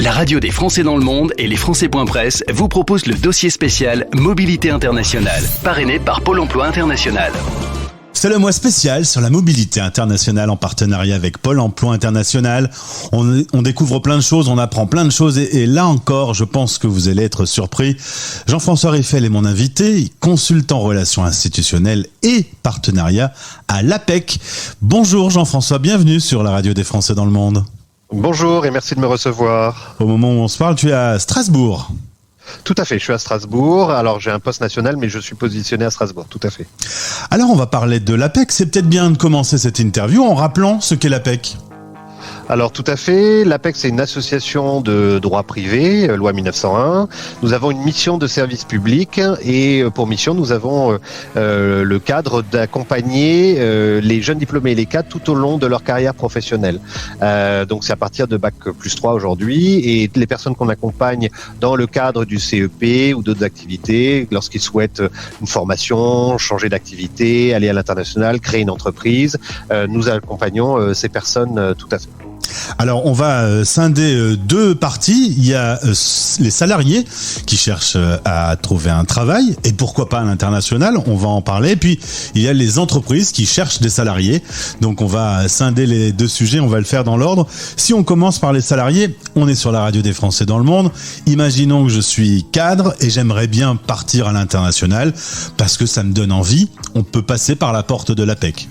La radio des Français dans le monde et les Français.press vous proposent le dossier spécial Mobilité internationale, parrainé par Pôle emploi international. C'est le mois spécial sur la mobilité internationale en partenariat avec Pôle emploi international. On découvre plein de choses, on apprend plein de choses et là encore, je pense que vous allez être surpris. Jean-François Riffel est mon invité, consultant relations institutionnelles et partenariat à l'APEC. Bonjour Jean-François, bienvenue sur la radio des Français dans le monde. Bonjour et merci de me recevoir. Au moment où on se parle, tu es à Strasbourg. Tout à fait, je suis à Strasbourg. Alors j'ai un poste national, mais je suis positionné à Strasbourg, tout à fait. Alors on va parler de l'APEC. C'est peut-être bien de commencer cette interview en rappelant ce qu'est l'APEC. Alors tout à fait, l'APEC c'est une association de droit privé, loi 1901. Nous avons une mission de service public et pour mission nous avons le cadre d'accompagner les jeunes diplômés et les cadres tout au long de leur carrière professionnelle. Donc c'est à partir de Bac+3 aujourd'hui et les personnes qu'on accompagne dans le cadre du CEP ou d'autres activités, lorsqu'ils souhaitent une formation, changer d'activité, aller à l'international, créer une entreprise, nous accompagnons ces personnes tout à fait. Alors on va scinder deux parties. Il y a les salariés qui cherchent à trouver un travail et pourquoi pas à l'international, on va en parler. Puis il y a les entreprises qui cherchent des salariés. Donc on va scinder les deux sujets, on va le faire dans l'ordre. Si on commence par les salariés, on est sur la radio des Français dans le monde. Imaginons que je suis cadre et j'aimerais bien partir à l'international parce que ça me donne envie. On peut passer par la porte de l'APEC.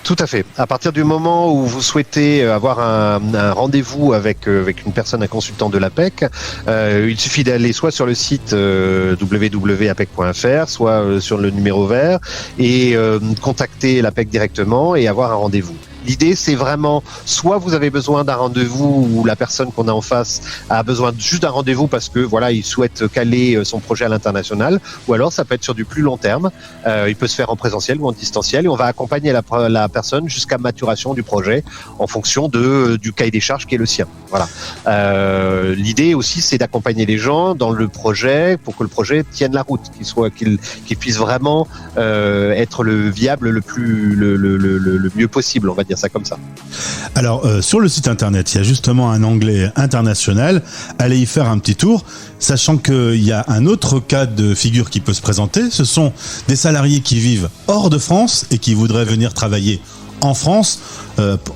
Tout à fait. À partir du moment où vous souhaitez avoir un rendez-vous avec une personne, un consultant de l'APEC, il suffit d'aller soit sur le site www.apec.fr, soit sur le numéro vert et contacter l'APEC directement et avoir un rendez-vous. L'idée, c'est vraiment, soit vous avez besoin d'un rendez-vous ou la personne qu'on a en face a besoin juste d'un rendez-vous parce que voilà, il souhaite caler son projet à l'international, ou alors ça peut être sur du plus long terme. Il peut se faire en présentiel ou en distanciel et on va accompagner la personne jusqu'à maturation du projet en fonction du cahier des charges qui est le sien. Voilà. L'idée aussi, c'est d'accompagner les gens dans le projet pour que le projet tienne la route, qu'il puisse vraiment être le viable le mieux possible, on va dire ça comme ça. Alors sur le site internet, il y a justement un onglet international. Allez y faire un petit tour, sachant qu'il y a un autre cas de figure qui peut se présenter. Ce sont des salariés qui vivent hors de France et qui voudraient venir travailler en France.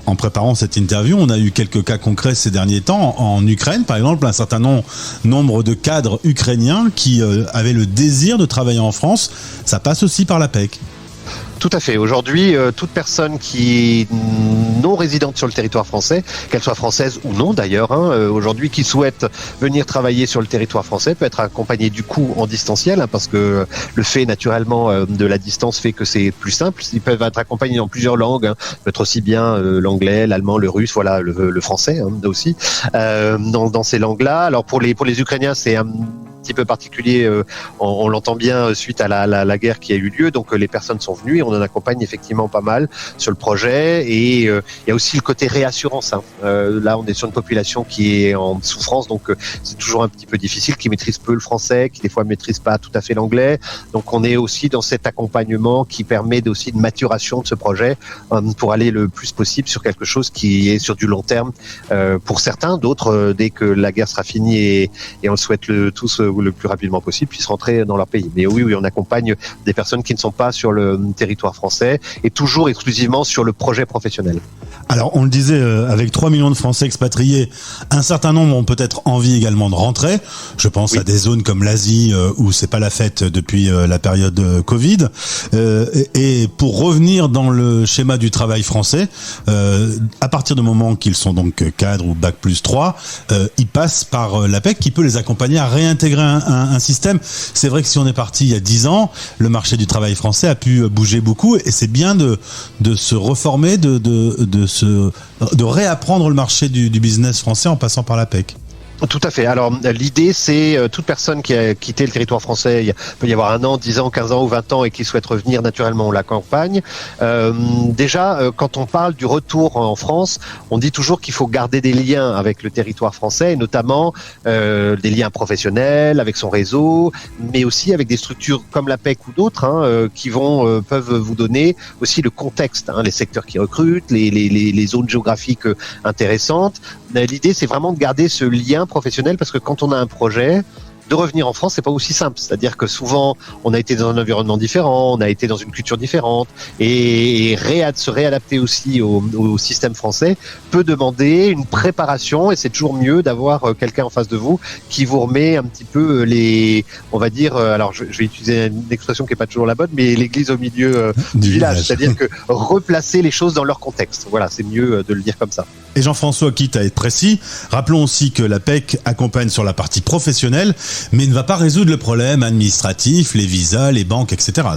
En préparant cette interview, on a eu quelques cas concrets ces derniers temps. En Ukraine, par exemple, un certain nombre de cadres ukrainiens qui avaient le désir de travailler en France. Ça passe aussi par l'APEC. Tout à fait. Aujourd'hui, toute personne qui est non résidente sur le territoire français, qu'elle soit française ou non d'ailleurs, aujourd'hui qui souhaite venir travailler sur le territoire français peut être accompagnée du coup en distanciel, parce que le fait naturellement de la distance fait que c'est plus simple. Ils peuvent être accompagnés dans plusieurs langues, peut être aussi bien l'anglais, l'allemand, le russe, voilà, le français aussi, dans ces langues-là. Alors pour les Ukrainiens, c'est un petit peu particulier, on l'entend bien suite à la guerre qui a eu lieu, donc les personnes sont venues et on en accompagne effectivement pas mal sur le projet et il y a aussi le côté réassurance. Là on est sur une population qui est en souffrance, donc c'est toujours un petit peu difficile, qui maîtrise peu le français, qui des fois maîtrise pas tout à fait l'anglais, donc on est aussi dans cet accompagnement qui permet aussi de maturation de ce projet pour aller le plus possible sur quelque chose qui est sur du long terme pour certains, d'autres dès que la guerre sera finie et on le souhaite tous le plus rapidement possible, puissent rentrer dans leur pays. Mais oui, on accompagne des personnes qui ne sont pas sur le territoire français et toujours exclusivement sur le projet professionnel. Alors, on le disait, avec 3 millions de Français expatriés, un certain nombre ont peut-être envie également de rentrer. Je pense à des zones comme l'Asie où c'est pas la fête depuis la période Covid. Et pour revenir dans le schéma du travail français, à partir du moment qu'ils sont donc cadres ou Bac+3, ils passent par l'APEC qui peut les accompagner à réintégrer un système. C'est vrai que si on est parti il y a 10 ans, le marché du travail français a pu bouger beaucoup et c'est bien de se reformer, de réapprendre le marché du business français en passant par l'APEC. Tout à fait. Alors l'idée, c'est toute personne qui a quitté le territoire français, il peut y avoir 1 an, 10 ans, 15 ans ou 20 ans et qui souhaite revenir, naturellement on l'accompagne. Déjà, quand on parle du retour en France, on dit toujours qu'il faut garder des liens avec le territoire français, et notamment des liens professionnels, avec son réseau, mais aussi avec des structures comme l'APEC ou d'autres qui peuvent vous donner aussi le contexte, les secteurs qui recrutent, les zones géographiques intéressantes. L'idée, c'est vraiment de garder ce lien professionnel parce que quand on a un projet, de revenir en France, c'est pas aussi simple. C'est-à-dire que souvent, on a été dans un environnement différent, on a été dans une culture différente, et se réadapter aussi au système français peut demander une préparation, et c'est toujours mieux d'avoir quelqu'un en face de vous qui vous remet un petit peu on va dire, alors je vais utiliser une expression qui est pas toujours la bonne, mais l'église au milieu du village. C'est-à-dire que replacer les choses dans leur contexte. Voilà, c'est mieux de le dire comme ça. Et Jean-François, quitte à être précis, rappelons aussi que l'APEC accompagne sur la partie professionnelle, mais ne va pas résoudre le problème administratif, les visas, les banques, etc.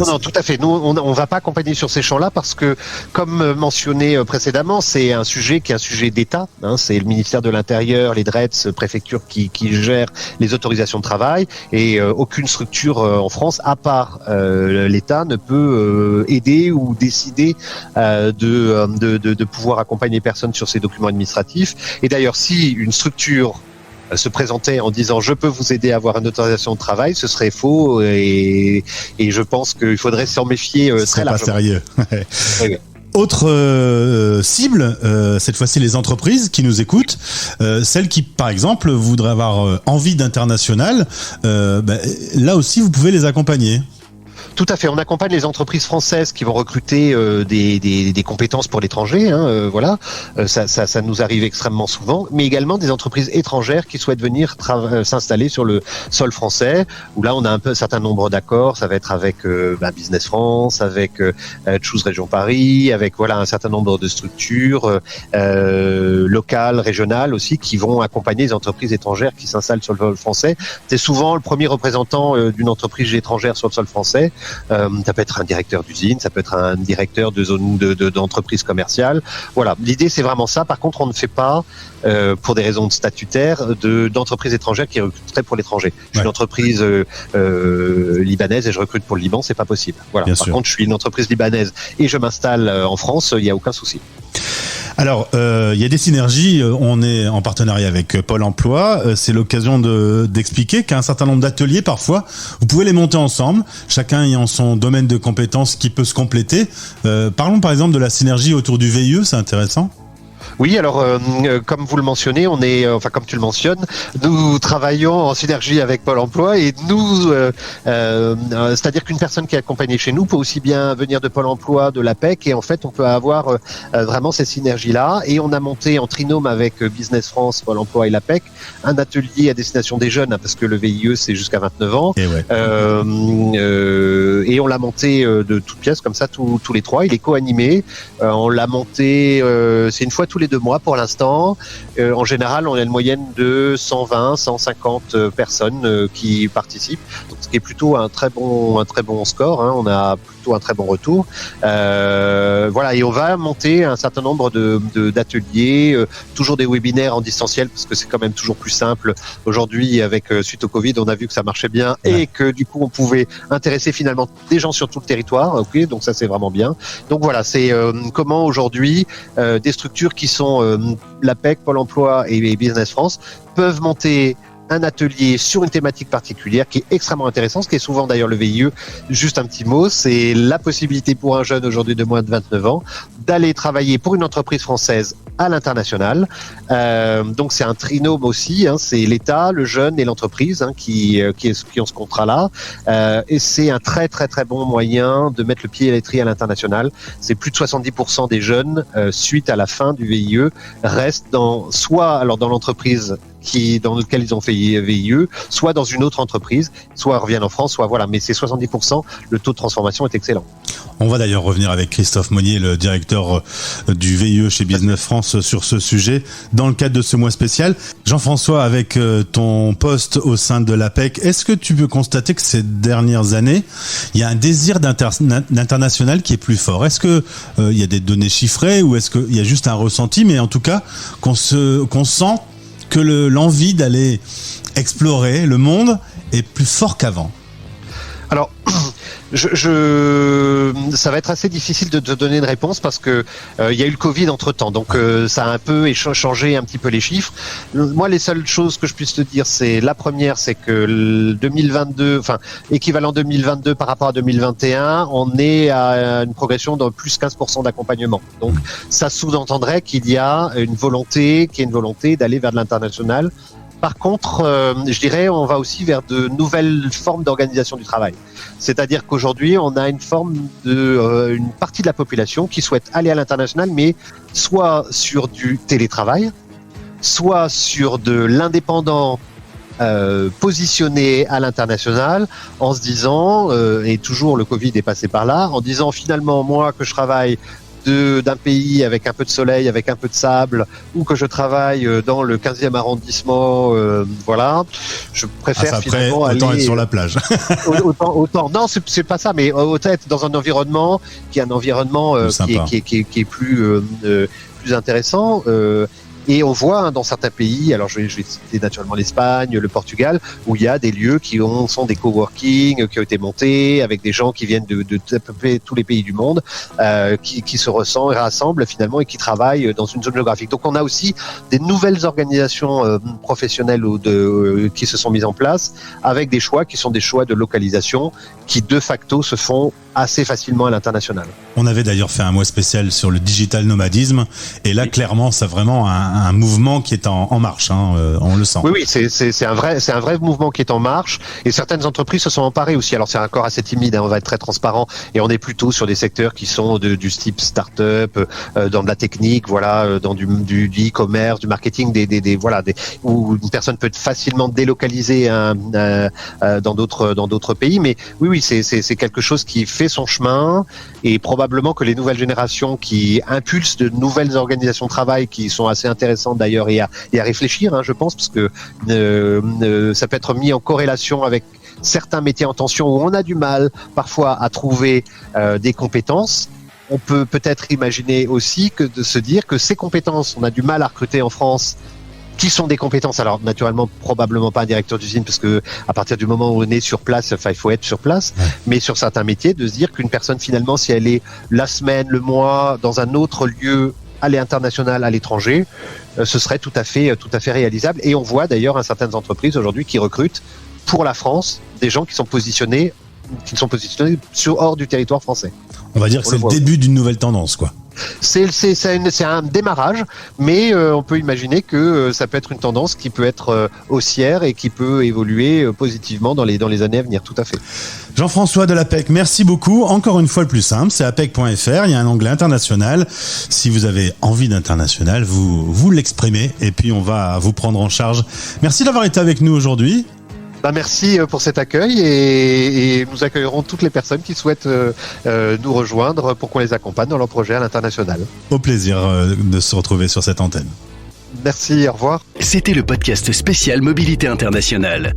Non, tout à fait. Nous, on va pas accompagner sur ces champs-là parce que, comme mentionné précédemment, c'est un sujet qui est un sujet d'État. C'est le ministère de l'Intérieur, les DRETS, préfecture qui gèrent les autorisations de travail, et aucune structure en France, à part l'État, ne peut aider ou décider de pouvoir accompagner personne sur ces documents administratifs. Et d'ailleurs, si une structure se présentait en disant je peux vous aider à avoir une autorisation de travail, ce serait faux, et je pense qu'il faudrait s'en méfier très largement. Pas sérieux. Oui. Autre cible, cette fois-ci les entreprises qui nous écoutent, celles qui par exemple voudraient avoir envie d'international, là aussi vous pouvez les accompagner. Tout à fait. On accompagne les entreprises françaises qui vont recruter des compétences pour l'étranger. Voilà, ça nous arrive extrêmement souvent. Mais également des entreprises étrangères qui souhaitent venir s'installer sur le sol français. Où là, on a un certain nombre d'accords. Ça va être avec Business France, avec Choose Région Paris, avec un certain nombre de structures locales, régionales aussi, qui vont accompagner les entreprises étrangères qui s'installent sur le sol français. C'est souvent le premier représentant d'une entreprise étrangère sur le sol français. Ça peut être un directeur d'usine, ça peut être un directeur de zone d'entreprise commerciale. Voilà, l'idée c'est vraiment ça. Par contre, on ne fait pas pour des raisons statutaires d'entreprises étrangères qui recruteraient pour l'étranger. Je suis une entreprise libanaise et je recrute pour le Liban, c'est pas possible. Voilà. Par contre, je suis une entreprise libanaise et je m'installe en France, il n'y a aucun souci. Alors, il y a des synergies. On est en partenariat avec Pôle Emploi. C'est l'occasion d'expliquer qu'un certain nombre d'ateliers, parfois, vous pouvez les monter ensemble, chacun ayant son domaine de compétences qui peut se compléter. Parlons par exemple de la synergie autour du VIE, c'est intéressant. Oui, alors comme vous le mentionnez, comme tu le mentionnes, nous travaillons en synergie avec Pôle Emploi, et nous, c'est-à-dire qu'une personne qui est accompagnée chez nous peut aussi bien venir de Pôle Emploi, de l'APEC, et en fait, on peut avoir vraiment ces synergies-là. Et on a monté en trinôme avec Business France, Pôle Emploi et l'APEC un atelier à destination des jeunes, parce que le VIE c'est jusqu'à 29 ans. Et on l'a monté de toutes pièces comme ça, tous les trois. Il est co-animé. On l'a monté, c'est une fois tous les 2 mois pour l'instant. En général, on a une moyenne de 120, 150 personnes qui participent, donc ce qui est plutôt un très bon score. On a plutôt un très bon retour. Voilà, et on va monter un certain nombre d'ateliers, toujours des webinaires en distanciel parce que c'est quand même toujours plus simple. Aujourd'hui, suite au Covid, on a vu que ça marchait bien et que du coup, on pouvait intéresser finalement des gens sur tout le territoire. Ok, donc ça c'est vraiment bien. Donc voilà, c'est comment aujourd'hui des structures qui sont l'APEC, Pôle Emploi et Business France peuvent monter un atelier sur une thématique particulière qui est extrêmement intéressant, ce qui est souvent d'ailleurs le VIE. Juste un petit mot, c'est la possibilité pour un jeune aujourd'hui de moins de 29 ans d'aller travailler pour une entreprise française à l'international. Donc c'est un trinôme aussi, c'est l'État, le jeune et l'entreprise qui ont ce contrat-là. Et c'est un très très très bon moyen de mettre le pied à l'étrier à l'international. C'est plus de 70% des jeunes, suite à la fin du VIE, restent dans l'entreprise dans lequel ils ont fait VIE, soit dans une autre entreprise, soit reviennent en France, soit voilà. Mais c'est 70%. Le taux de transformation est excellent. On va d'ailleurs revenir avec Christophe Monnier, le directeur du VIE chez Business France, sur ce sujet dans le cadre de ce mois spécial. Jean-François, avec ton poste au sein de l'APEC, est-ce que tu peux constater que ces dernières années, il y a un désir d'international qui est plus fort? Est-ce que il y a des données chiffrées ou est-ce qu'il y a juste un ressenti, mais en tout cas qu'on sent que l'envie d'aller explorer le monde est plus fort qu'avant? Alors, Ça va être assez difficile de te donner une réponse parce que il y a eu le Covid entre-temps, donc ça a un peu changé un petit peu les chiffres. Moi, les seules choses que je puisse te dire, c'est la première, c'est que le 2022, enfin équivalent 2022 par rapport à 2021, on est à une progression de plus 15% d'accompagnement. Donc ça sous-entendrait qu'il y a une volonté d'aller vers de l'international. Par contre, je dirais, on va aussi vers de nouvelles formes d'organisation du travail. C'est-à-dire qu'aujourd'hui, on a une partie de la population qui souhaite aller à l'international, mais soit sur du télétravail, soit sur de l'indépendant positionné à l'international, en se disant, et toujours le Covid est passé par là, en disant finalement, moi que je travaille d'un pays avec un peu de soleil, avec un peu de sable, ou que je travaille dans le 15e arrondissement, voilà, je préfère finalement autant aller être sur la plage. autant. Non, c'est pas ça, mais autant être dans un environnement qui est un environnement qui est plus intéressant. Et on voit dans certains pays, alors je vais citer naturellement l'Espagne, le Portugal, où il y a des lieux qui sont des coworking, qui ont été montés avec des gens qui viennent de à peu près tous les pays du monde, qui se rassemblent finalement et qui travaillent dans une zone géographique. Donc on a aussi des nouvelles organisations professionnelles qui se sont mises en place avec des choix qui sont des choix de localisation qui de facto se font assez facilement à l'international. On avait d'ailleurs fait un mois spécial sur le digital nomadisme et là clairement c'est vraiment un mouvement qui est en marche, on le sent. Oui, c'est un vrai mouvement qui est en marche et certaines entreprises se sont emparées aussi. Alors c'est encore assez timide, on va être très transparent et on est plutôt sur des secteurs qui sont du type start-up, dans de la technique, voilà, dans du e-commerce, du marketing, où une personne peut facilement délocaliser dans d'autres pays. Mais oui, c'est quelque chose qui fait son chemin et probablement que les nouvelles générations qui impulsent de nouvelles organisations de travail qui sont assez intéressantes d'ailleurs et à réfléchir, je pense, parce que ça peut être mis en corrélation avec certains métiers en tension où on a du mal parfois à trouver des compétences. On peut peut-être imaginer aussi que de se dire que ces compétences, on a du mal à recruter en France, qui sont des compétences, alors naturellement probablement pas un directeur d'usine parce que à partir du moment où on est sur place, il faut être sur place, mais sur certains métiers, de se dire qu'une personne finalement, si elle est la semaine, le mois, dans un autre lieu à l'international, à l'étranger, ce serait tout à fait réalisable. Et on voit d'ailleurs certaines entreprises aujourd'hui qui recrutent pour la France des gens qui sont positionnés hors du territoire français. On va dire que c'est le début d'une nouvelle tendance, quoi. C'est un démarrage, mais on peut imaginer que ça peut être une tendance qui peut être haussière et qui peut évoluer positivement dans les années à venir, tout à fait. Jean-François de l'APEC, merci beaucoup. Encore une fois, le plus simple, c'est apec.fr, il y a un onglet international. Si vous avez envie d'international, vous l'exprimez et puis on va vous prendre en charge. Merci d'avoir été avec nous aujourd'hui. Merci pour cet accueil et nous accueillerons toutes les personnes qui souhaitent nous rejoindre pour qu'on les accompagne dans leur projet à l'international. Au plaisir de se retrouver sur cette antenne. Merci, au revoir. C'était le podcast spécial Mobilité Internationale.